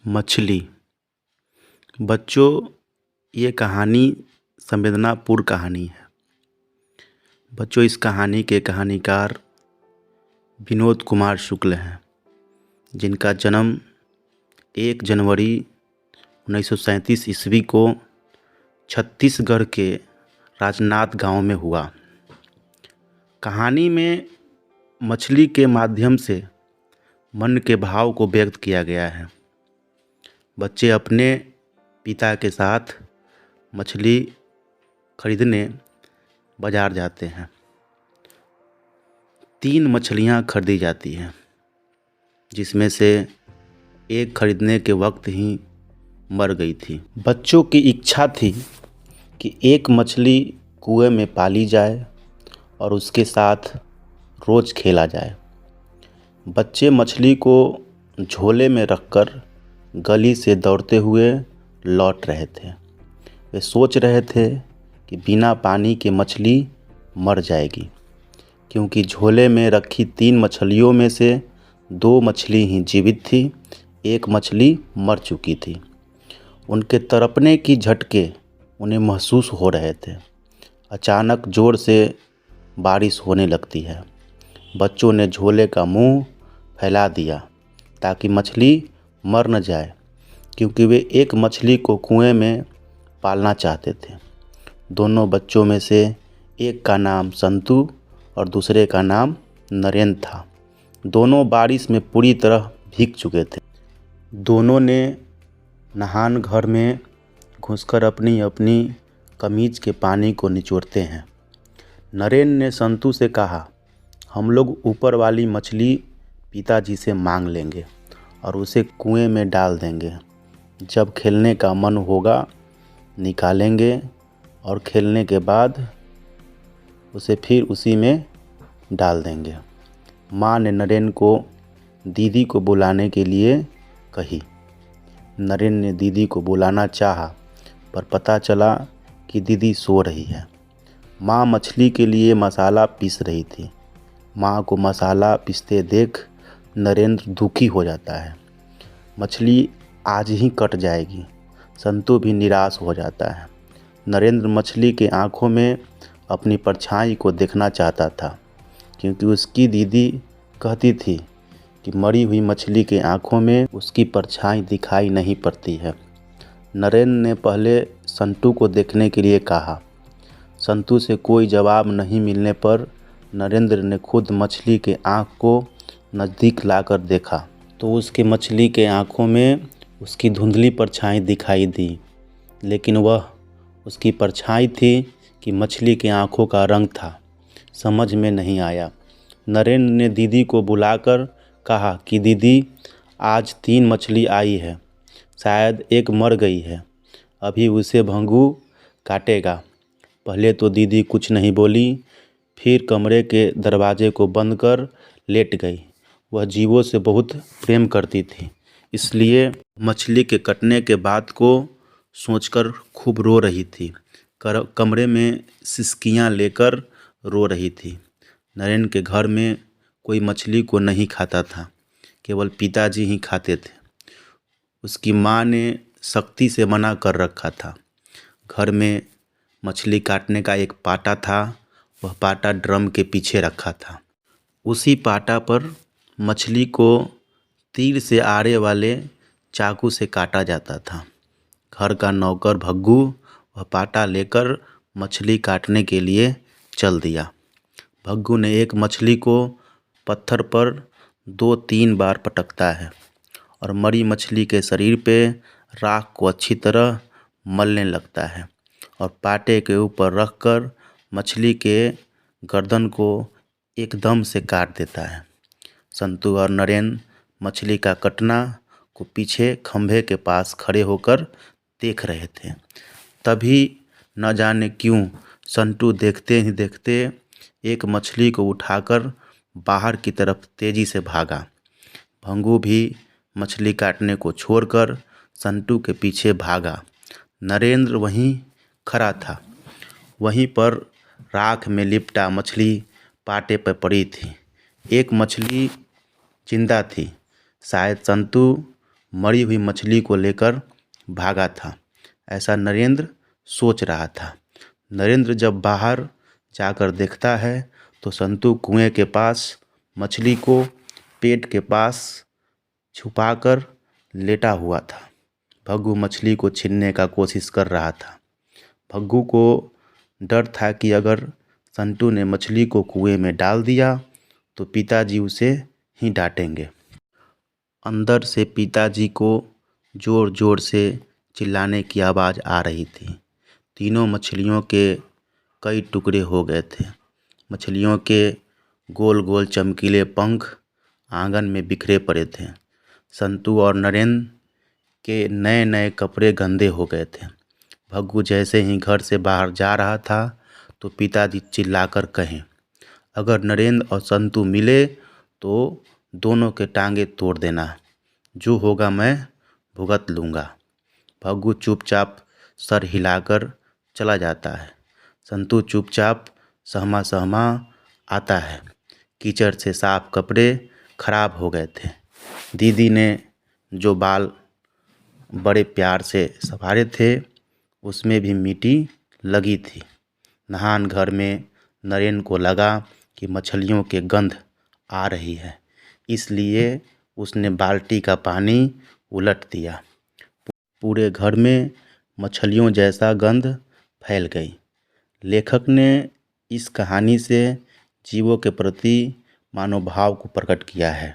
मछली। बच्चों, ये कहानी संवेदनापूर्ण कहानी है। बच्चों, इस कहानी के कहानीकार विनोद कुमार शुक्ल हैं, जिनका जन्म 1 जनवरी 1937 ईस्वी को छत्तीसगढ़ के राजनांद गांव में हुआ। कहानी में मछली के माध्यम से मन के भाव को व्यक्त किया गया है। बच्चे अपने पिता के साथ मछली खरीदने बाज़ार जाते हैं। 3 मछलियाँ खरीदी जाती हैं, जिसमें से एक खरीदने के वक्त ही मर गई थी। बच्चों की इच्छा थी कि एक मछली कुएं में पाली जाए और उसके साथ रोज़ खेला जाए। बच्चे मछली को झोले में रखकर गली से दौड़ते हुए लौट रहे थे। वे सोच रहे थे कि बिना पानी के मछली मर जाएगी, क्योंकि झोले में रखी 3 मछलियों में से 2 मछली ही जीवित थी, एक मछली मर चुकी थी। उनके तड़पने की झटके उन्हें महसूस हो रहे थे। अचानक जोर से बारिश होने लगती है। बच्चों ने झोले का मुंह फैला दिया ताकि मछली मर न जाए, क्योंकि वे एक मछली को कुएं में पालना चाहते थे। दोनों बच्चों में से एक का नाम संतू और दूसरे का नाम नरेंद्र था। दोनों बारिश में पूरी तरह भीग चुके थे। दोनों ने नहान घर में घुसकर अपनी अपनी कमीज के पानी को निचोड़ते हैं। नरेंद्र ने संतू से कहा, हम लोग ऊपर वाली मछली पिताजी से मांग लेंगे और उसे कुएं में डाल देंगे। जब खेलने का मन होगा निकालेंगे और खेलने के बाद उसे फिर उसी में डाल देंगे। माँ ने नरेंद्र को दीदी को बुलाने के लिए कही। नरेंद्र ने दीदी को बुलाना चाहा, पर पता चला कि दीदी सो रही है। माँ मछली के लिए मसाला पीस रही थी। माँ को मसाला पीसते देख नरेंद्र दुखी हो जाता है। मछली आज ही कट जाएगी। संतू भी निराश हो जाता है। नरेंद्र मछली के आंखों में अपनी परछाई को देखना चाहता था, क्योंकि उसकी दीदी कहती थी कि मरी हुई मछली के आंखों में उसकी परछाई दिखाई नहीं पड़ती है। नरेंद्र ने पहले संतू को देखने के लिए कहा। संतू से कोई जवाब नहीं मिलने पर नरेंद्र ने खुद मछली के आँख को नज़दीक लाकर देखा, तो उसके मछली के आँखों में उसकी धुंधली परछाई दिखाई दी, लेकिन वह उसकी परछाई थी कि मछली के आँखों का रंग था। समझ में नहीं आया। नरेंद्र ने दीदी को बुलाकर कहा कि दीदी, आज 3 मछली आई है, शायद एक मर गई है, अभी उसे भंगू काटेगा। पहले तो दीदी कुछ नहीं बोली, फिर कमरे के दरवाजे को बंद कर लेट गई। वह जीवों से बहुत प्रेम करती थी, इसलिए मछली के कटने के बाद को सोचकर खूब रो रही थी। कमरे में सिसकियां लेकर रो रही थी। नरेंद्र के घर में कोई मछली को नहीं खाता था, केवल पिताजी ही खाते थे। उसकी माँ ने सख्ती से मना कर रखा था। घर में मछली काटने का एक पाटा था। वह पाटा ड्रम के पीछे रखा था। उसी पाटा पर मछली को तीर से आड़े वाले चाकू से काटा जाता था। घर का नौकर भग्गू वह पाटा लेकर मछली काटने के लिए चल दिया। भग्गू ने एक मछली को पत्थर पर 2-3 बार पटकता है और मरी मछली के शरीर पे राख को अच्छी तरह मलने लगता है और पाटे के ऊपर रखकर मछली के गर्दन को एकदम से काट देता है। संतू और नरेंद्र मछली का कटना को पीछे खंभे के पास खड़े होकर देख रहे थे। तभी न जाने क्यों संतू देखते ही देखते एक मछली को उठाकर बाहर की तरफ तेजी से भागा। भंगू भी मछली काटने को छोड़कर संतू के पीछे भागा। नरेंद्र वहीं खड़ा था। वहीं पर राख में लिपटा मछली पाटे पर पड़ी थी। एक मछली जिंदा थी। शायद संतू मरी हुई मछली को लेकर भागा था, ऐसा नरेंद्र सोच रहा था। नरेंद्र जब बाहर जाकर देखता है तो संतू कुएं के पास मछली को पेट के पास छुपाकर लेटा हुआ था। भग्गू मछली को छीनने का कोशिश कर रहा था। भग्गू को डर था कि अगर संतू ने मछली को कुएं में डाल दिया तो पिताजी उसे ही डांटेंगे। अंदर से पिताजी को ज़ोर ज़ोर से चिल्लाने की आवाज़ आ रही थी। तीनों मछलियों के कई टुकड़े हो गए थे। मछलियों के गोल गोल चमकीले पंख आंगन में बिखरे पड़े थे। संतू और नरेंद्र के नए नए कपड़े गंदे हो गए थे। भग्गू जैसे ही घर से बाहर जा रहा था तो पिताजी चिल्लाकर कहें, अगर नरेंद्र और संतू मिले तो दोनों के टांगे तोड़ देना, जो होगा मैं भुगत लूँगा। भग्गू चुपचाप सर हिलाकर चला जाता है। संतू चुपचाप सहमा सहमा आता है। कीचड़ से साफ कपड़े खराब हो गए थे। दीदी ने जो बाल बड़े प्यार से संवारे थे उसमें भी मिट्टी लगी थी। नहान घर में नरेंद्र को लगा कि मछलियों के गंध आ रही है, इसलिए उसने बाल्टी का पानी उलट दिया। पूरे घर में मछलियों जैसा गंध फैल गई। लेखक ने इस कहानी से जीवों के प्रति मानव भाव को प्रकट किया है।